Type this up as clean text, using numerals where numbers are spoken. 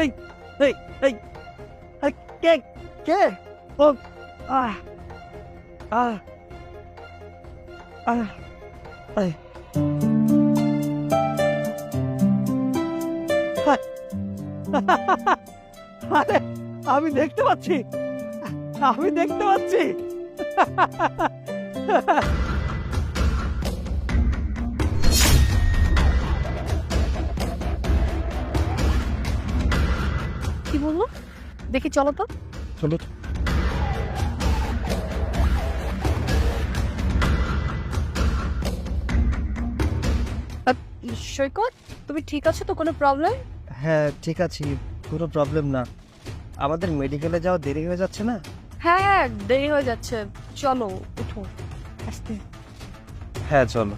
এই এই এই আরে কে কে ও আহ আহ আহ এই আরে আমি দেখতে পাচ্ছি কি বললো? দেখি চলো তো। চলো সৈকত, তুমি ঠিক আছো তো? কোনো প্রবলেম? হ্যাঁ ঠিক আছি, কোনো প্রবলেম না। আমাদের মেডিকেলে যাওয়া দেরি হয়ে যাচ্ছে না? হ্যাঁ হ্যাঁ, দেরি হয়ে যাচ্ছে, চলো উঠো আস্তে। হ্যাঁ চলো।